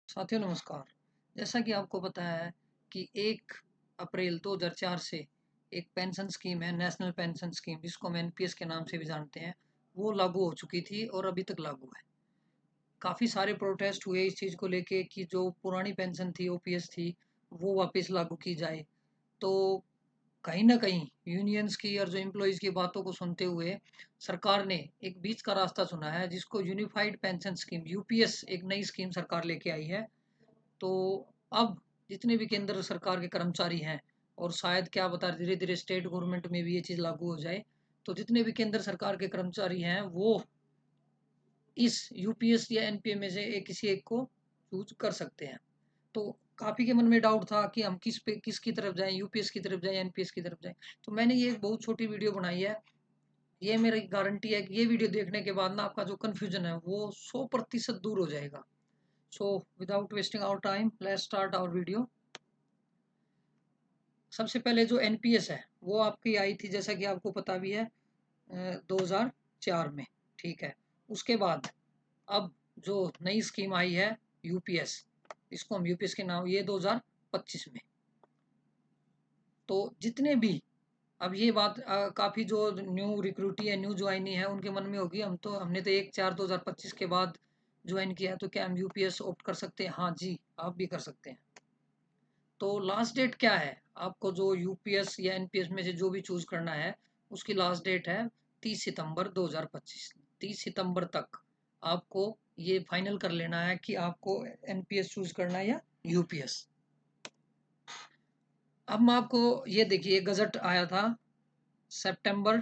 साथियों नमस्कार। जैसा कि आपको पता है कि 1 अप्रैल 2004 से एक पेंशन स्कीम है, नेशनल पेंशन स्कीम, जिसको हम एनपीएस के नाम से भी जानते हैं, वो लागू हो चुकी थी और अभी तक लागू है। काफ़ी सारे प्रोटेस्ट हुए इस चीज़ को लेके कि जो पुरानी पेंशन थी, ओपीएस थी, वो वापस लागू की जाए। तो कहीं न कहीं यूनियंस की और जो एम्प्लॉइज़ की बातों को सुनते हुए सरकार ने एक बीच का रास्ता चुना है, जिसको यूनिफाइड पेंशन स्कीम यूपीएस एक नई स्कीम सरकार लेके आई है। तो अब जितने भी केंद्र सरकार के कर्मचारी हैं और शायद क्या पता धीरे-धीरे स्टेट गवर्नमेंट में भी ये चीज़ लागू हो जाए, तो जितने भी केंद्र सरकार के कर्मचारी हैं, वो इस यूपीएस या एनपीए में से किसी एक को चूज़ कर सकते हैं। तो काफ़ी के मन में डाउट था कि हम किसकी तरफ जाएँ, यूपीएस की तरफ जाएँ, एनपीएस की तरफ जाएँ। तो मैंने ये एक बहुत छोटी वीडियो बनाई है। ये मेरी गारंटी है कि ये वीडियो देखने के बाद ना आपका जो कन्फ्यूज़न है, वो 100% दूर हो जाएगा। So without wasting our time, let's start our video. सबसे पहले जो एनपीएस है वो आपकी आई थी, जैसा कि आपको पता भी है, 2004 में। ठीक है। उसके बाद अब जो नई स्कीम आई है यूपीएस, इसको हम यूपीएस के नाम, ये 2025 में। तो जितने भी अब ये बात काफ़ी जो न्यू रिक्रूटी है, न्यू ज्वाइनी है, उनके मन में होगी, हमने तो 1/4/2025 के बाद ज्वाइन किया है, तो क्या हम यूपीएस ऑप्ट कर सकते हैं? हाँ जी, आप भी कर सकते हैं। तो लास्ट डेट क्या है? आपको जो यूपीएस या एनपीएस में से जो भी चूज़ करना है, उसकी लास्ट डेट है 30 सितंबर 2025। 30 सितंबर तक आपको ये फाइनल कर लेना है कि आपको एनपीएस चूज़ करना है या यूपीएस। अब मैं आपको ये देखिए, गज़ट आया था सितंबर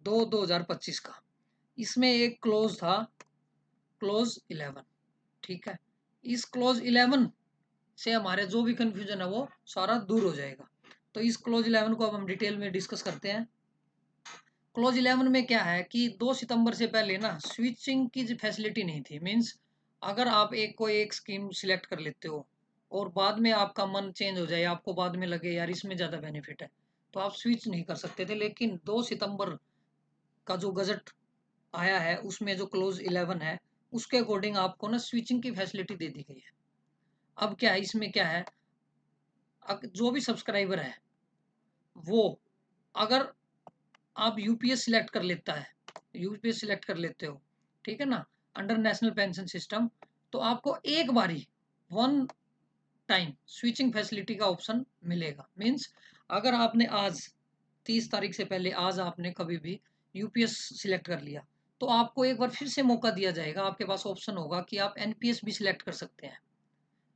2, 2025 का। इसमें एक क्लॉज़ था, क्लॉज़ 11। ठीक है? इस क्लॉज़ 11 से हमारे जो भी कन्फ्यूजन है वो सारा दूर हो जाएगा। तो इस क्लॉज 11 को अब हम डिटेल में डिस्कस करते हैं। क्लॉज 11 में क्या है कि 2 सितंबर से पहले ना स्विचिंग की फैसिलिटी नहीं थी। मीन्स अगर आप एक स्कीम सिलेक्ट कर लेते हो और बाद में आपका मन चेंज हो जाए, आपको बाद में लगे यार इसमें ज़्यादा बेनिफिट है, तो आप स्विच नहीं कर सकते थे। लेकिन 2 सितंबर का जो गजट आया है, उसमें जो क्लोज 11 है, उसके अकॉर्डिंग आपको ना स्विचिंग की फैसिलिटी दे दी गई है। अब क्या है, इसमें क्या है, जो भी सब्सक्राइबर है वो, अगर आप यूपीएस सिलेक्ट कर लेता है, यूपीएस सिलेक्ट कर लेते हो, ठीक है ना, अंडर नेशनल पेंशन सिस्टम, तो आपको एक बारी वन टाइम स्विचिंग फैसिलिटी का ऑप्शन मिलेगा। मीन्स अगर आपने आज 30 तारीख से पहले आज आपने कभी भी यूपीएस सिलेक्ट कर लिया, तो आपको एक बार फिर से मौका दिया जाएगा। आपके पास ऑप्शन होगा कि आप एनपीएस भी सिलेक्ट कर सकते हैं।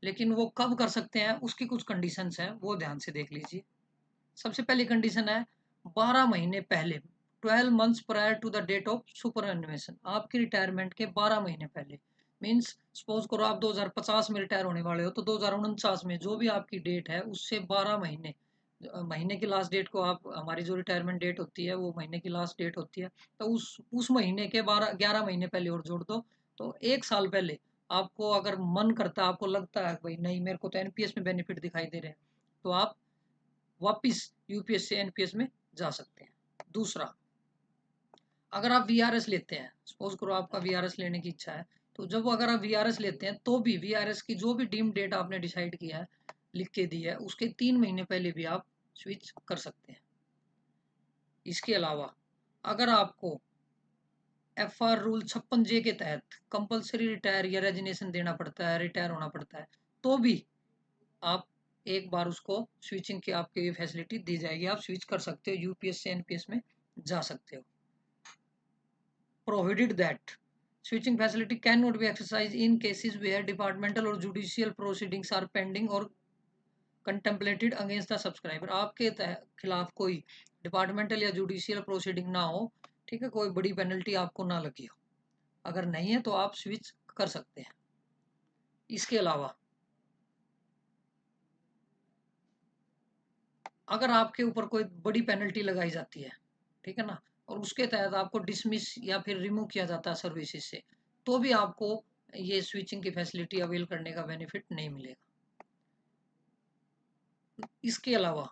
लेकिन वो कब कर सकते हैं, उसकी कुछ कंडीशंस हैं, वो ध्यान से देख लीजिए। सबसे पहली कंडीशन है 12 महीने पहले, 12 months prior to the date of superannuation. आपकी रिटायरमेंट के 12 महीने पहले। मीन्स सपोज करो आप 2050 में रिटायर होने वाले हो, तो 2049 में जो भी आपकी डेट है उससे 12 महीने, महीने की लास्ट डेट को आप, हमारी जो रिटायरमेंट डेट होती है वो महीने की लास्ट डेट होती है, तो उस महीने के 11 महीने पहले और जोड़ दो। तो 1 साल पहले आपको अगर मन करता है, आपको लगता है भाई नहीं मेरे को तो एनपीएस में बेनिफिट दिखाई दे रहे हैं, तो आप वापिस यूपीएस से एनपीएस में जा सकते हैं। दूसरा, अगर आप वीआरएस लेते हैं, सपोज करो आपका वीआरएस लेने की इच्छा है, तो जब अगर आप वीआरएस लेते हैं तो भी वीआरएस की जो भी डीम डेट आपने डिसाइड किया है, लिख के दी है, उसके 3 महीने पहले भी आप स्विच कर सकते हैं। इसके अलावा अगर आपको एफआर रूल 56J के तहत कंपलसरी रिटायर या रेजिग्नेशन देना पड़ता है, रिटायर होना पड़ता है, तो भी आप एक बार उसको स्विचिंग की आपको ये फैसिलिटी दी जाएगी, आप स्विच कर सकते हो, यूपीएस से एनपीएस में जा सकते हो। Prohibited that switching facility cannot be exercised in cases where departmental or judicial proceedings are pending or contemplated against the subscriber। आपके खिलाफ कोई डिपार्टमेंटल या जुडिशियल प्रोसीडिंग ना हो, ठीक है, कोई बड़ी पेनल्टी आपको ना लगी हो, अगर नहीं है तो आप स्विच कर सकते हैं। इसके अलावा अगर आपके ऊपर कोई बड़ी पेनल्टी लगाई जाती है, ठीक है ना, और उसके तहत आपको डिसमिस या फिर रिमूव किया जाता है सर्विसेज से, तो भी आपको ये स्विचिंग की फैसिलिटी अवेल करने का बेनिफिट नहीं मिलेगा। इसके अलावा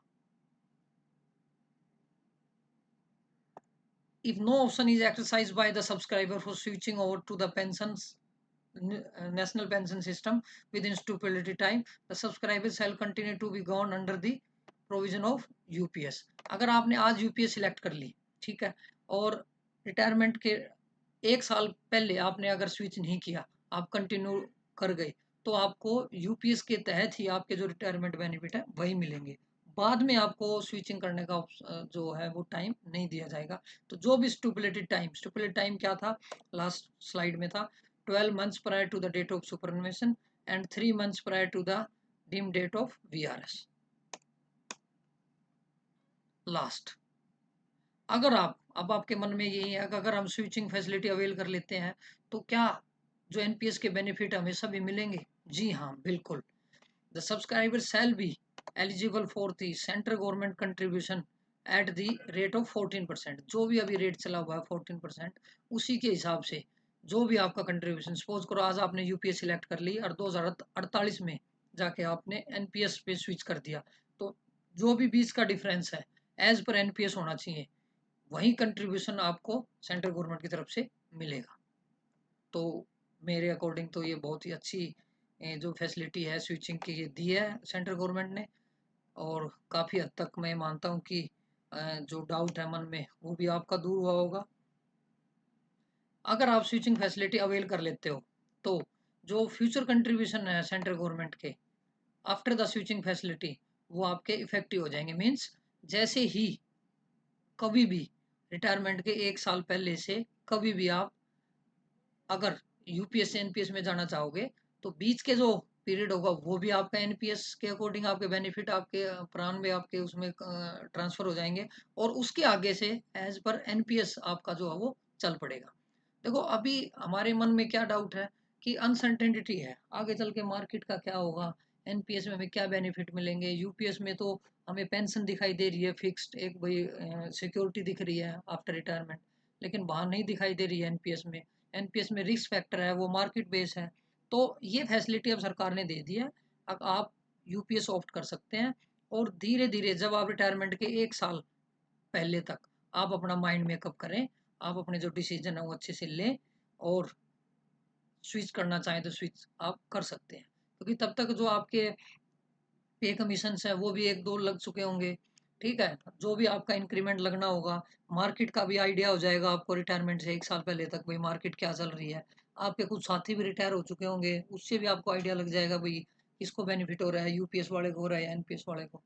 if no option is exercised by the subscriber for switching over to the pensions national pension system within stipulated time, the subscribers shall continue to be gone under the provision of UPS. अगर आपने आज UPS select कर ली, ठीक है, और retirement के 1 साल पहले आपने अगर स्विच नहीं किया, आप कंटिन्यू कर गए, तो आपको यूपीएस के तहत ही आपके जो रिटायरमेंट बेनिफिट है वही मिलेंगे। बाद में आपको स्विचिंग करने का जो है वो टाइम नहीं दिया जाएगा। तो जो भी स्टुपुलेटेड टाइम क्या था, लास्ट स्लाइड में था, 12 months prior to the date of superannuation and 3 months prior to the deemed date of VRS. Last, अगर आप, अब आपके मन में यही है कि अगर हम स्विचिंग फैसिलिटी अवेल कर लेते हैं तो क्या जो एनपीएस के बेनिफिट हमें सभी मिलेंगे? जी हाँ, बिल्कुल। The subscriber shall be eligible for the central government contribution at the rate of 14%। जो भी अभी रेट चला हुआ है 14%, उसी के हिसाब से जो भी आपका कंट्रीब्यूशन, सपोज करो आज आपने यूपीएस सिलेक्ट कर ली और 2048 में जाके आपने एनपीएस पे स्विच कर दिया, तो जो भी बीच का डिफरेंस है एज पर एनपीएस होना चाहिए, वही कंट्रीब्यूशन आपको सेंट्रल गवर्नमेंट की तरफ से मिलेगा। तो मेरे अकॉर्डिंग तो ये बहुत ही अच्छी जो फैसिलिटी है स्विचिंग की ये दी है सेंट्रल गवर्नमेंट ने, और काफ़ी हद तक मैं मानता हूँ कि जो डाउट है मन में वो भी आपका दूर हुआ होगा। अगर आप स्विचिंग फैसिलिटी अवेल कर लेते हो तो जो फ्यूचर कंट्रीब्यूशन है सेंट्रल गवर्नमेंट के आफ्टर द स्विचिंग फैसिलिटी, वो आपके इफेक्टिव हो जाएंगे। मीन्स जैसे ही कभी भी रिटायरमेंट के 1 साल पहले से कभी भी आप अगर यूपीएस से एनपीएस में जाना चाहोगे, तो बीच के जो पीरियड होगा वो भी आपका एनपीएस के अकॉर्डिंग आपके बेनिफिट आपके प्राण में आपके उसमें ट्रांसफर हो जाएंगे, और उसके आगे से एज पर एनपीएस आपका जो है वो चल पड़ेगा। देखो अभी हमारे मन में क्या डाउट है कि अनसर्टेनिटी है, आगे चल के मार्केट का क्या होगा, एनपीएस में हमें क्या बेनिफिट मिलेंगे, यूपीएस में तो हमें पेंशन दिखाई दे रही है फिक्स्ड, एक भाई सिक्योरिटी दिख रही है आफ्टर रिटायरमेंट, लेकिन बाहर नहीं दिखाई दे रही है एनपीएस में। एनपीएस में रिस्क फैक्टर है, वो मार्केट बेस है। तो ये फैसिलिटी अब सरकार ने दे दी है, अब आप यूपीएस ऑप्ट कर सकते हैं, और धीरे धीरे जब आप रिटायरमेंट के 1 साल पहले तक आप अपना माइंड मेकअप करें, आप अपने जो डिसीजन है वो अच्छे से लें, और स्विच करना चाहें तो स्विच आप कर सकते हैं, क्योंकि तब तक जो आपके पे कमीशन है वो भी 1-2 लग चुके होंगे, ठीक है, जो भी आपका इंक्रीमेंट लगना होगा, मार्केट का भी आइडिया हो जाएगा आपको रिटायरमेंट से 1 साल पहले तक, भाई मार्केट क्या चल रही है। आपके कुछ साथी भी रिटायर हो चुके होंगे, उससे भी आपको आइडिया लग जाएगा भाई किसको बेनिफिट हो रहा है, यूपीएस वाले को हो रहा है या एनपीएस वाले को।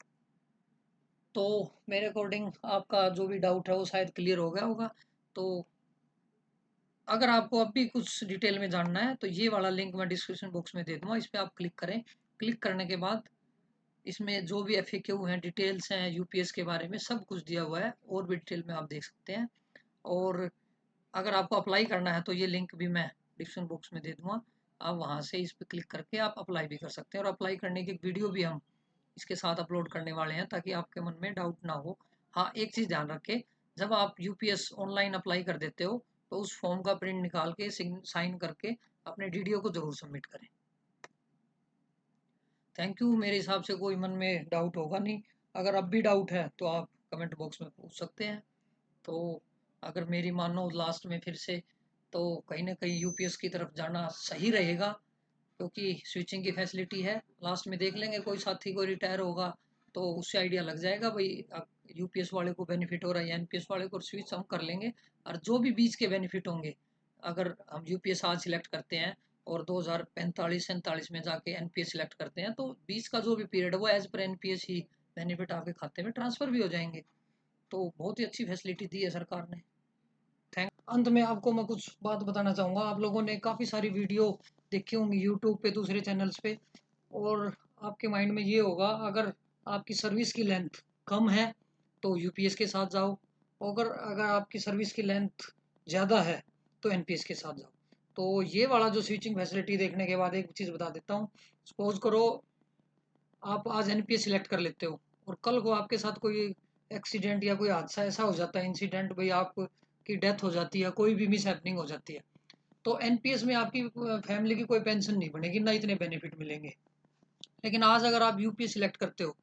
तो मेरे अकॉर्डिंग आपका जो भी डाउट है वो शायद क्लियर हो गया होगा। तो अगर आपको अब भी कुछ डिटेल में जानना है तो ये वाला लिंक मैं डिस्क्रिप्शन बॉक्स में दे दूंगा, इस पर आप क्लिक करें। क्लिक करने के बाद इसमें जो भी एफएक्यू हैं, डिटेल्स हैं यूपीएस के बारे में, सब कुछ दिया हुआ है, और भी डिटेल में आप देख सकते हैं। और अगर आपको अप्लाई करना है तो ये लिंक भी मैं डिस्क्रिप्शन बॉक्स में दे दूंगा, आप वहाँ से इस पर क्लिक करके आप अप्लाई भी कर सकते हैं, और अप्लाई करने की एक वीडियो भी हम इसके साथ अपलोड करने वाले हैं ताकि आपके मन में डाउट ना हो। हाँ, एक चीज़ ध्यान रखें, जब आप यूपीएस ऑनलाइन अप्लाई कर देते हो तो उस फॉर्म का प्रिंट निकाल के साइन करके अपने डीडीओ को ज़रूर सबमिट करें। Thank you. मेरे हिसाब से कोई मन में डाउट होगा नहीं, अगर अब भी डाउट है तो आप कमेंट बॉक्स में पूछ सकते हैं। तो अगर मेरी मानो लास्ट में फिर से, तो कहीं ना कहीं यूपीएस की तरफ जाना सही रहेगा, क्योंकि स्विचिंग की फैसिलिटी है। लास्ट में देख लेंगे कोई साथी को रिटायर होगा तो उससे आइडिया लग जाएगा भाई यूपीएस वाले को बेनिफिट हो रहा है या एनपीएस वाले को, स्विच हम कर लेंगे। और जो भी बीच के बेनिफिट होंगे, अगर हम यूपीएस आज सिलेक्ट करते हैं और 2045-47 में जाके एनपीएस सिलेक्ट करते हैं, तो बीच का जो भी पीरियड है वो एज पर एनपीएस ही बेनिफिट आपके खाते में ट्रांसफर भी हो जाएंगे। तो बहुत ही अच्छी फैसिलिटी दी है सरकार ने। थैंक। अंत में आपको मैं कुछ बात बताना चाहूँगा, आप लोगों ने काफ़ी सारी वीडियो देखी होंगी यूट्यूब पे, दूसरे चैनल्स पे, और आपके माइंड में ये होगा अगर आपकी सर्विस की लेंथ कम है तो यूपीएस के साथ जाओ, अगर अगर आपकी सर्विस की लेंथ ज़्यादा है तो एनपीएस के साथ जाओ। तो ये वाला जो स्विचिंग फैसिलिटी देखने के बाद एक चीज़ बता देता हूँ, सपोज करो आप आज एनपीएस सिलेक्ट कर लेते हो और कल को आपके साथ कोई एक्सीडेंट या कोई हादसा ऐसा हो जाता है, इंसिडेंट, भाई आपकी डेथ हो जाती है, कोई भी मिस हैपनिंग हो जाती है, तो एनपीएस में आपकी फैमिली की कोई पेंशन नहीं बनेगी, ना इतने बेनिफिट मिलेंगे। लेकिन आज अगर आप यूपीएस सिलेक्ट करते हो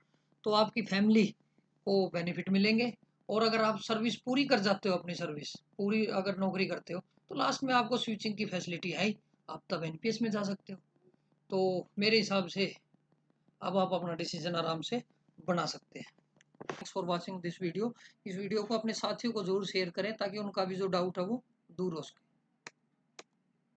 तो आपकी फैमिली को बेनिफिट मिलेंगे, और अगर आप सर्विस पूरी कर जाते हो, अपनी सर्विस पूरी अगर नौकरी करते हो, तो लास्ट में आपको स्विचिंग की फैसिलिटी है ही। आप तब एनपीएस में जा सकते हो। तो मेरे हिसाब से अब आप अपना डिसीजन आराम से बना सकते हैं। Thanks for watching this video. इस वीडियो को अपने साथियों को जरूर शेयर करें ताकि उनका भी जो डाउट है वो दूर हो सके।